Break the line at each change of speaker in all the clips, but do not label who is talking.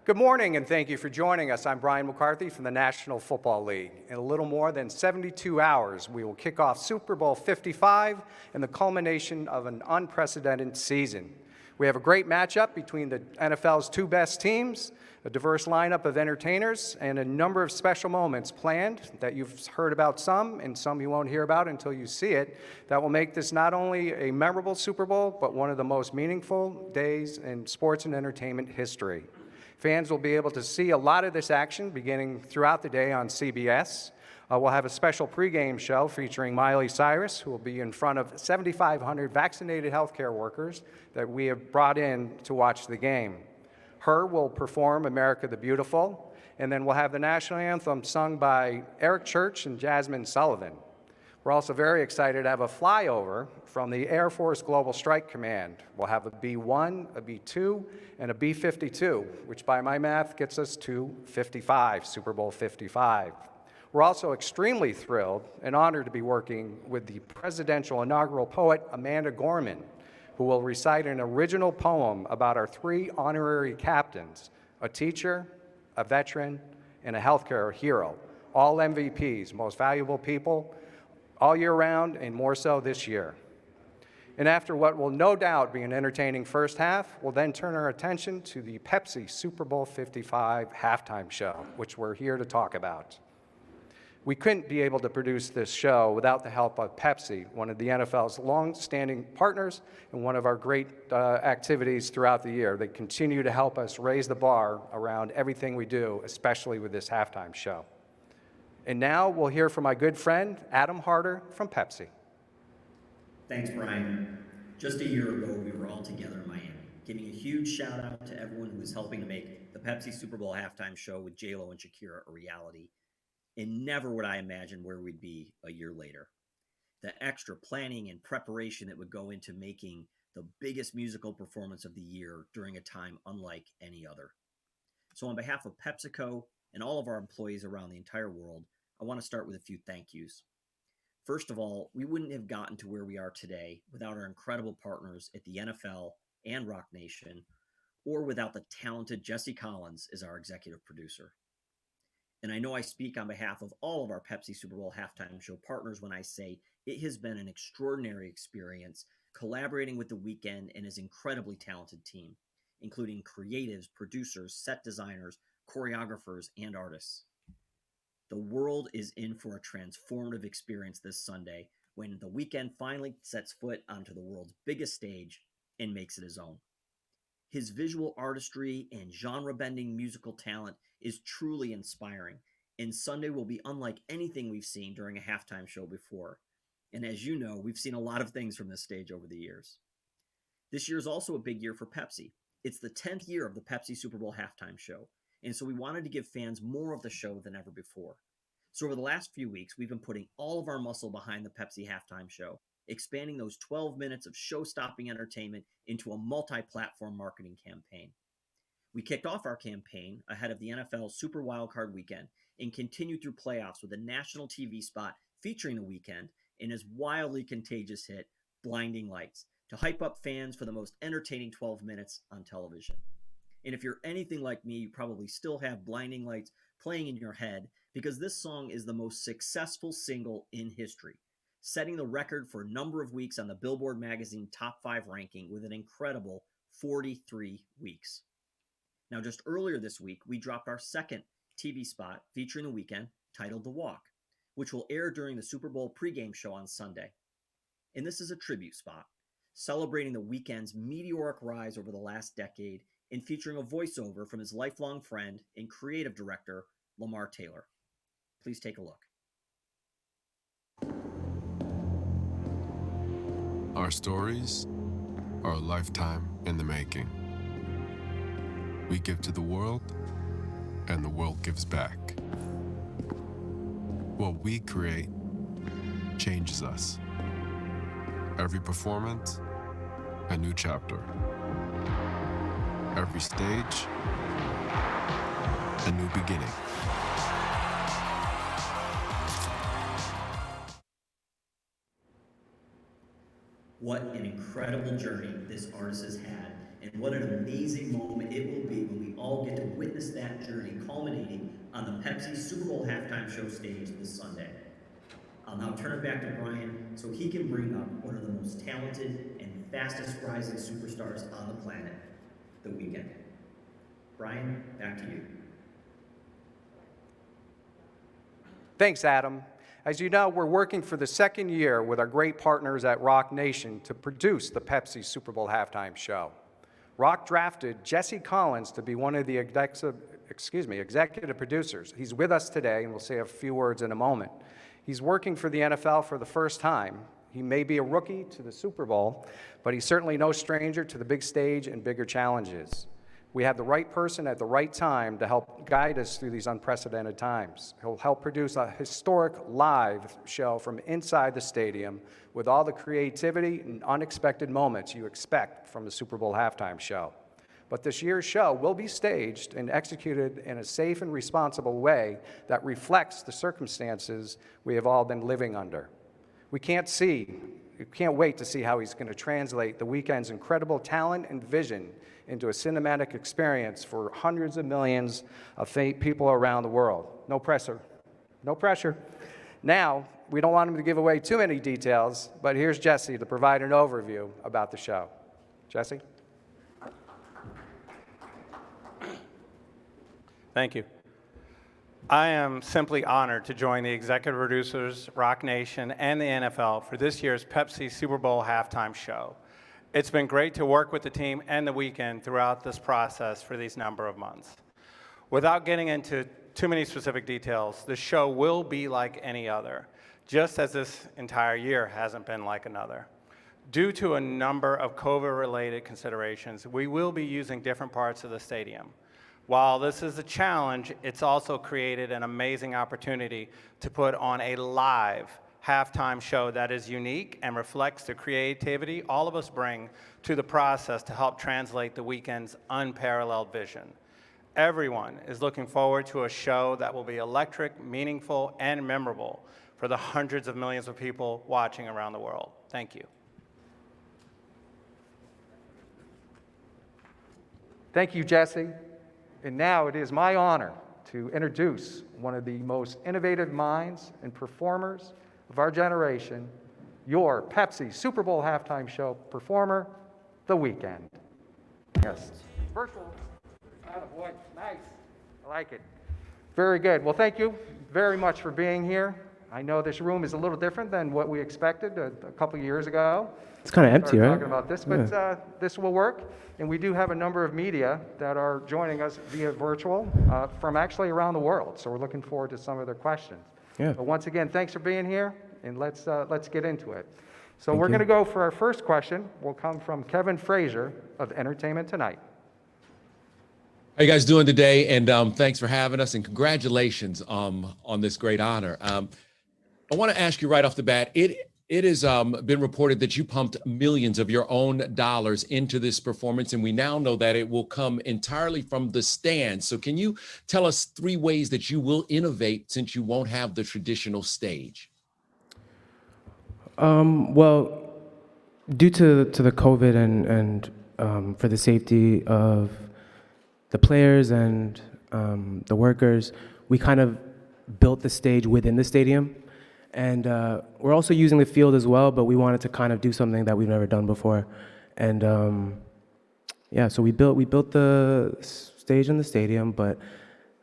Good morning, and thank you for joining us. I'm Brian McCarthy from the National Football League. In a little more than 72 hours, we will kick off Super Bowl 55 and the culmination of an unprecedented season. We have a great matchup between the NFL's two best teams, a diverse lineup of entertainers, and a number of special moments planned that you've heard about some and some you won't hear about until you see it, that will make this not only a memorable Super Bowl, but one of the most meaningful days in sports and entertainment history. Fans will be able to see a lot of this action beginning throughout the day on CBS. We'll have a special pregame show featuring Miley Cyrus, who will be in front of 7,500 vaccinated healthcare workers that we have brought in to watch the game. Her will perform America the Beautiful, and then we'll have the national anthem sung by Eric Church and Jasmine Sullivan. We're also very excited to have a flyover from the Air Force Global Strike Command. We'll have a B-1, a B-2, and a B-52, which by my math gets us to 55, Super Bowl 55. We're also extremely thrilled and honored to be working with the presidential inaugural poet, Amanda Gorman, who will recite an original poem about our three honorary captains, a teacher, a veteran, and a healthcare hero, all MVPs, most valuable people, all year round, and more so this year. And after what will no doubt be an entertaining first half, we'll then turn our attention to the Pepsi Super Bowl 55 halftime show, which we're here to talk about. We couldn't be able to produce this show without the help of Pepsi, one of the NFL's long-standing partners and one of our great activities throughout the year. They continue to help us raise the bar around everything we do, especially with this halftime show. And now we'll hear from my good friend, Adam Harder from Pepsi.
Thanks, Brian. Just a year ago, we were all together in Miami, giving a huge shout out to everyone who was helping to make the Pepsi Super Bowl halftime show with J-Lo and Shakira a reality. And never would I imagine where we'd be a year later. The extra planning and preparation that would go into making the biggest musical performance of the year during a time unlike any other. So on behalf of PepsiCo and all of our employees around the entire world, I want to start with a few thank yous. First of all, we wouldn't have gotten to where we are today without our incredible partners at the NFL and Rock Nation, or without the talented Jesse Collins as our executive producer. And I know I speak on behalf of all of our Pepsi Super Bowl halftime show partners when I say it has been an extraordinary experience collaborating with The Weeknd and his incredibly talented team, including creatives, producers, set designers, choreographers, and artists. The world is in for a transformative experience this Sunday when The Weeknd finally sets foot onto the world's biggest stage and makes it his own. His visual artistry and genre-bending musical talent is truly inspiring, and Sunday will be unlike anything we've seen during a halftime show before. And as you know, we've seen a lot of things from this stage over the years. This year is also a big year for Pepsi. It's the 10th year of the Pepsi Super Bowl halftime show, and so we wanted to give fans more of the show than ever before. So over the last few weeks, we've been putting all of our muscle behind the Pepsi halftime show, expanding those 12 minutes of show-stopping entertainment into a multi-platform marketing campaign. We kicked off our campaign ahead of the NFL Super Wildcard Weekend and continued through playoffs with a national TV spot featuring The Weeknd in his wildly contagious hit, Blinding Lights, to hype up fans for the most entertaining 12 minutes on television. And if you're anything like me, you probably still have Blinding Lights playing in your head because this song is the most successful single in history, setting the record for a number of weeks on the Billboard magazine Top 5 ranking with an incredible 43 weeks. Now, just earlier this week, we dropped our second TV spot featuring The Weeknd titled The Walk, which will air during the Super Bowl pregame show on Sunday. And this is a tribute spot, celebrating The Weeknd's meteoric rise over the last decade and featuring a voiceover from his lifelong friend and creative director, Lamar Taylor. Please take a look.
Our stories are a lifetime in the making. We give to the world, and the world gives back. What we create changes us. Every performance, a new chapter. Every stage, a new beginning.
What an incredible journey this artist has had, and what an amazing moment it will be when we all get to witness that journey culminating on the Pepsi Super Bowl halftime show stage this Sunday. I'll now turn it back to Brian so he can bring up one of the most talented and fastest rising superstars on the planet, The Weeknd. Brian, back to you.
Thanks, Adam. As you know, we're working for the second year with our great partners at Rock Nation to produce the Pepsi Super Bowl halftime show. Rock drafted Jesse Collins to be one of the executive producers. He's with us today, and we'll say a few words in a moment. He's working for the NFL for the first time. He may be a rookie to the Super Bowl, but he's certainly no stranger to the big stage and bigger challenges. We have the right person at the right time to help guide us through these unprecedented times. He'll help produce a historic live show from inside the stadium with all the creativity and unexpected moments you expect from a Super Bowl halftime show. But this year's show will be staged and executed in a safe and responsible way that reflects the circumstances we have all been living under. We can't wait to see how he's going to translate The Weeknd's incredible talent and vision into a cinematic experience for hundreds of millions of people around the world. No pressure. No pressure. Now, we don't want him to give away too many details, but here's Jesse to provide an overview about the show. Jesse?
Thank you. I am simply honored to join the executive producers, Rock Nation, and the NFL for this year's Pepsi Super Bowl halftime show. It's been great to work with the team and The Weeknd throughout this process for these number of months. Without getting into too many specific details, the show will be like any other, just as this entire year hasn't been like another. Due to a number of COVID-related considerations, we will be using different parts of the stadium. While this is a challenge, it's also created an amazing opportunity to put on a live halftime show that is unique and reflects the creativity all of us bring to the process to help translate The Weeknd's unparalleled vision. Everyone is looking forward to a show that will be electric, meaningful, and memorable for the hundreds of millions of people watching around the world. Thank you.
Thank you, Jesse. And now it is my honor to introduce one of the most innovative minds and performers of our generation, your Pepsi Super Bowl halftime show performer, The Weeknd. Yes. Virtual. Attaboy. Nice. I like it. Very good. Well, thank you very much for being here. I know this room is a little different than what we expected a couple years ago.
It's kind of empty, right?
Talking about this, but this will work. And we do have a number of media that are joining us via virtual from actually around the world. So we're looking forward to some of their questions.
Yeah.
But once again, thanks for being here, and let's get into it. So we're going to go for our first question. Will come from Kevin Frazier of Entertainment Tonight.
How you guys doing today? And thanks for having us, and congratulations on this great honor. I want to ask you right off the bat, it has been reported that you pumped millions of your own dollars into this performance, and we now know that it will come entirely from the stands. So can you tell us 3 ways that you will innovate since you won't have the traditional stage?
Well, due to the COVID and for the safety of the players and the workers, we kind of built the stage within the stadium. And we're also using the field as well, but we wanted to kind of do something that we've never done before. And yeah, so we built the stage in the stadium, but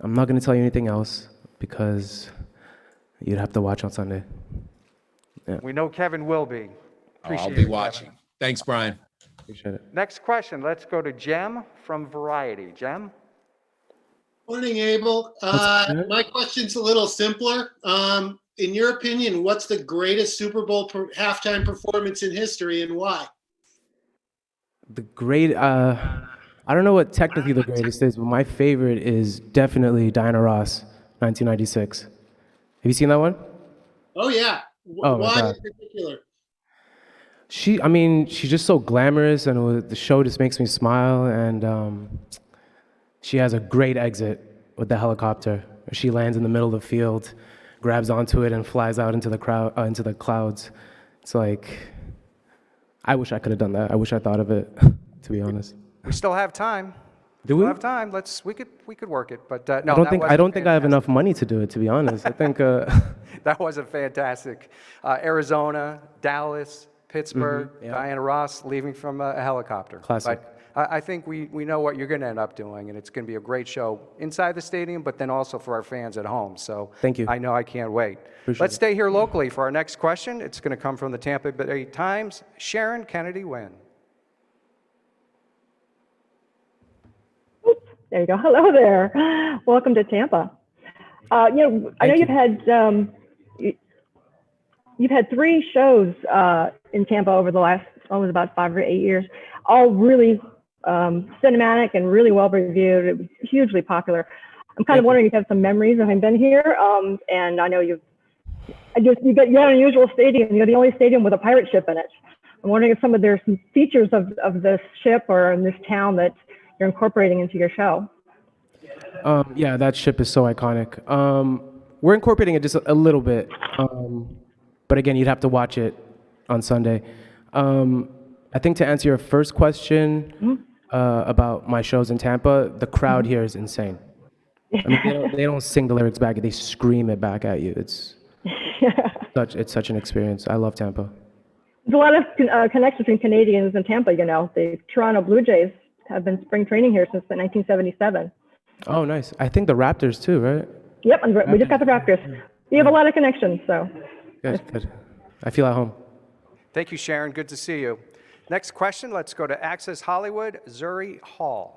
I'm not going to tell you anything else because you'd have to watch on Sunday. Yeah.
We know Kevin will be.
I'll be watching.
Kevin.
Thanks, Brian.
Appreciate it.
Next question. Let's go to Jem from Variety. Jem?
Morning, Abel. My question's a little simpler. In your opinion, what's the greatest Super Bowl halftime performance in history, and why?
The great, I don't know what technically the greatest is, but my favorite is definitely Diana Ross, 1996. Have you seen that one?
Oh, yeah.
Oh, my
Why
God.
in particular?
She's just so glamorous, and the show just makes me smile, and she has a great exit with the helicopter. She lands in the middle of the field, grabs onto it, and flies out into the clouds. It's like, I wish I could have done that. I wish I thought of it, to be honest.
We still have time.
Do
We'll
we?
have time. We could work it, but no.
I don't think I have enough money to do it, to be honest. I think
That was a fantastic. Arizona, Dallas, Pittsburgh,
yeah.
Diana Ross leaving from a helicopter.
Classic.
But I think we know what you're going to end up doing, and it's going to be a great show inside the stadium, but then also for our fans at home. So
Thank you.
I know I can't wait.
Appreciate
Let's
it.
stay here locally for our next question. It's going to come from the Tampa Bay Times. Sharon Kennedy Wynn.
There you go. Hello there. Welcome to Tampa. I know you've had 3 shows in Tampa over the last almost about 5 or 8 years, all really cinematic and really well reviewed. It was hugely popular. I'm kind of wondering if you have some memories of having been here. And I know you had an unusual stadium. You're the only stadium with a pirate ship in it. I'm wondering if there's some features of this ship or in this town that you're incorporating into your show.
Yeah, that ship is so iconic. We're incorporating it just a little bit, but again, you'd have to watch it on Sunday. I think to answer your first question about my shows in Tampa, the crowd here is insane. I mean, they don't sing the lyrics back; they scream it back at you. It's such an experience. I love Tampa.
There's a lot of connections between Canadians and Tampa. The Toronto Blue Jays have been spring training here since 1977.
Oh, nice. I think the Raptors too, right?
Yep, we just got the Raptors. You have a lot of connections, so.
Good. I feel at home.
Thank you, Sharon. Good to see you. Next question. Let's go to Access Hollywood, Zuri Hall.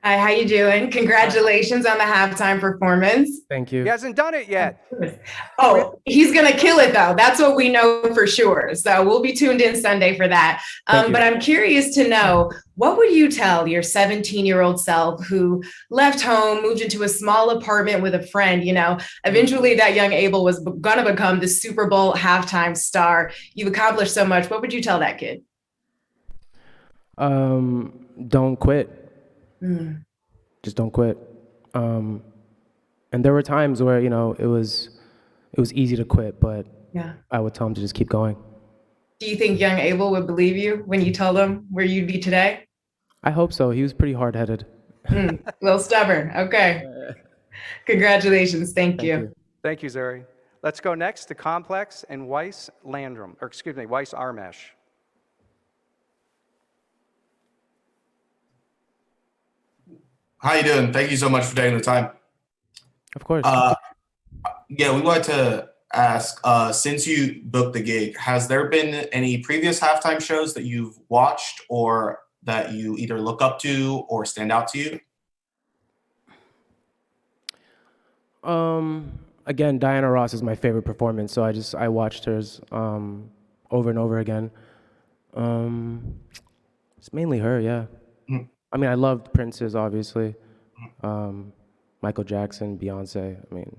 Hi, how you doing? Congratulations on the halftime performance.
Thank you.
He hasn't done it yet.
Oh, he's gonna kill it though. That's what we know for sure. So we'll be tuned in Sunday for that. But I'm curious to know, what would you tell your 17-year-old self who left home, moved into a small apartment with a friend? Eventually that young Abel was gonna become the Super Bowl halftime star. You've accomplished so much. What would you tell that kid?
Don't quit. Just don't quit. And there were times where it was easy to quit, but
Yeah.
I would tell him to just keep going.
Do you think young Abel would believe you when you told him where you'd be today?
I hope so. He was pretty hard-headed.
A little stubborn. Okay. Congratulations. Thank you.
Thank you, Zuri. Let's go next to Complex and Weiss Armesh.
How you doing? Thank you so much for taking the time.
Of course.
Yeah, we wanted to ask, since you booked the gig, has there been any previous halftime shows that you've watched or that you either look up to or stand out to you?
Again, Diana Ross is my favorite performance, so I watched hers over and over again. It's mainly her, yeah. I mean, I loved Prince's, obviously. Michael Jackson, Beyonce. I mean,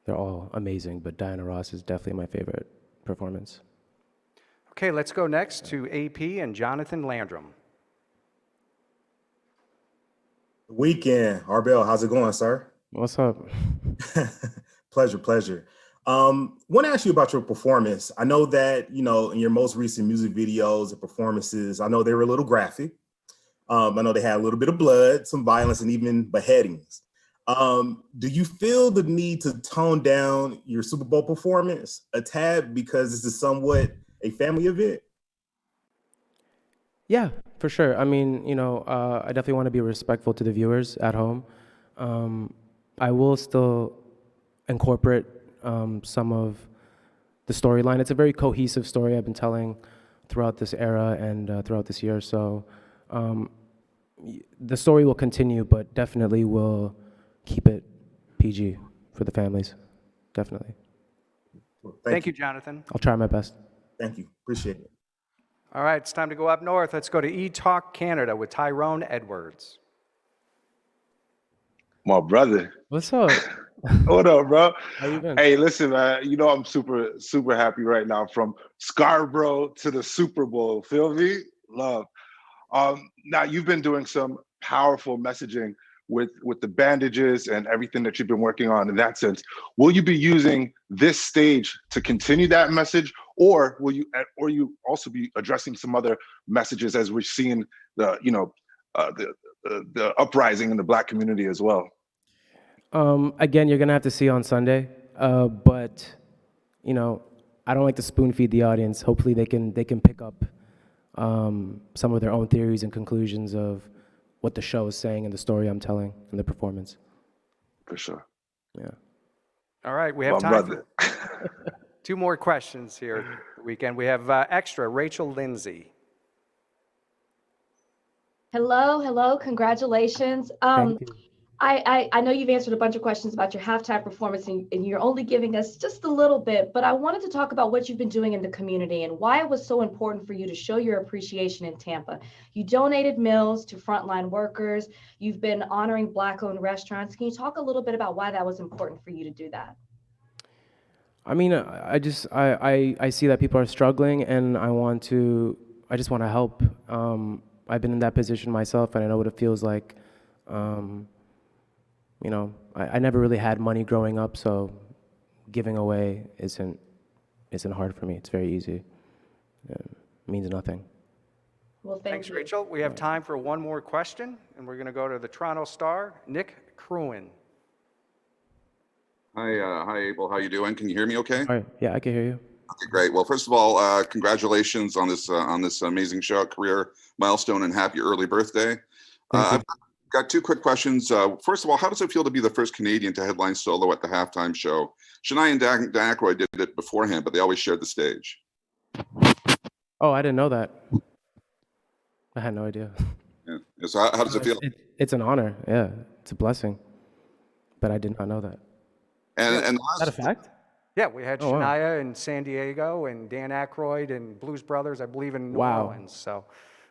they're all amazing, but Diana Ross is definitely my favorite performance.
Okay, let's go next to AP and Jonathan Landrum.
Weeknd, Arbel, how's it going, sir?
What's up?
Pleasure. Want to ask you about your performance. I know that, in your most recent music videos and performances, I know they were a little graphic. I know they had a little bit of blood, some violence, and even beheadings. Do you feel the need to tone down your Super Bowl performance a tad because this is somewhat a family event?
Yeah, for sure. I mean, I definitely want to be respectful to the viewers at home. I will still incorporate some of the storyline. It's a very cohesive story I've been telling throughout this era and throughout this year. So the story will continue, but definitely will keep it PG for the families. Definitely.
Thank you, Jonathan.
I'll try my best.
Thank you. Appreciate it.
All right, it's time to go up north. Let's go to eTalk Canada with Tyrone Edwards.
My brother.
What's up?
What up, bro?
How you been?
Hey, listen, man. I'm super happy right now. From Scarborough to the Super Bowl. Feel me? Love. Now you've been doing some powerful messaging with the bandages and everything that you've been working on in that sense. Will you be using this stage to continue that message, or will you also be addressing some other messages as we're seeing the the uprising in the Black community as well?
Again, you're gonna have to see on Sunday, but you know, I don't like to spoon feed the audience. Hopefully, they can pick up some of their own theories and conclusions of what the show is saying and the story I'm telling and the performance.
For sure.
Yeah.
All right, we have
My
time
brother.
for two more questions here the weekend. We have extra Rachel Lindsay.
Hello, congratulations.
Thank you.
I know you've answered a bunch of questions about your halftime performance and you're only giving us just a little bit, but I wanted to talk about what you've been doing in the community and why it was so important for you to show your appreciation in Tampa. You donated meals to frontline workers. You've been honoring Black-owned restaurants. Can you talk a little bit about why that was important for you to do that?
I mean, I see that people are struggling, and I just want to help. I've been in that position myself, and I know what it feels like. You know, I never really had money growing up, so giving away isn't hard for me. It's very easy. It means nothing.
Well,
Thanks,
you.
Rachel. We have time for one more question, and we're going to go to the Toronto Star, Nick Cruin.
Hi, Abel. How you doing? Can you hear me okay?
All right. Yeah, I can hear you.
Okay, great. Well, first of all, congratulations on this amazing show, career milestone, and happy early birthday. I've got two quick questions. First of all, how does it feel to be the first Canadian to headline solo at the halftime show? Shania and Dan Aykroyd did it beforehand, but they always shared the stage.
Oh, I didn't know that. I had no idea.
Yeah. So how does it feel?
It's an honor. Yeah, it's a blessing. But I did not know that.
And
Is that a fact?
Yeah, we had
Oh, wow.
Shania in San Diego and Dan Aykroyd and Blues Brothers, I believe, in New
Wow.
Orleans. So,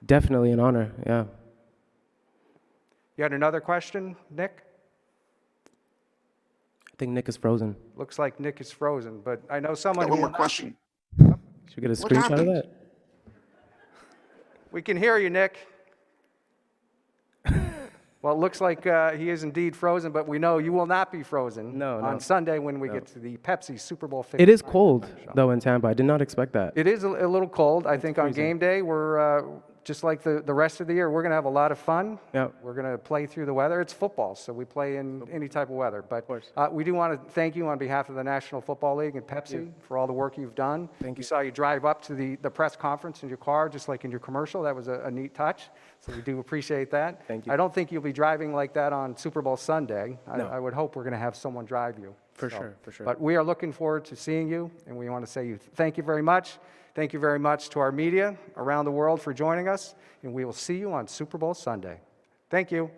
Definitely an honor. Yeah.
you had another question, Nick?
I think Nick is frozen.
Looks like Nick is frozen, but I know someone
One
who
more question.
Should we get a
What
screenshot of
happened?
that?
We can hear you, Nick. Well, it looks like he is indeed frozen, but we know you will not be frozen on Sunday when we get to the Pepsi Super Bowl 50.
It is cold, though, in Tampa. I did not expect that.
It is a little cold. I think on
freezing.
game day, we're just like the rest of the year, we're going to have a lot of fun.
Yep.
We're going to play through the weather. It's football, so we play in any type of weather. But we do want to thank you on behalf of the National Football League and Pepsi for all the work you've done.
Thank you.
We saw you drive up to the press conference in your car, just like in your commercial. That was a neat touch, so we do appreciate that.
Thank you.
I don't think you'll be driving like that on Super Bowl Sunday.
No.
I would hope we're going to have someone drive you.
For sure.
But we are looking forward to seeing you, and we want to say thank you very much. Thank you very much to our media around the world for joining us, and we will see you on Super Bowl Sunday. Thank you.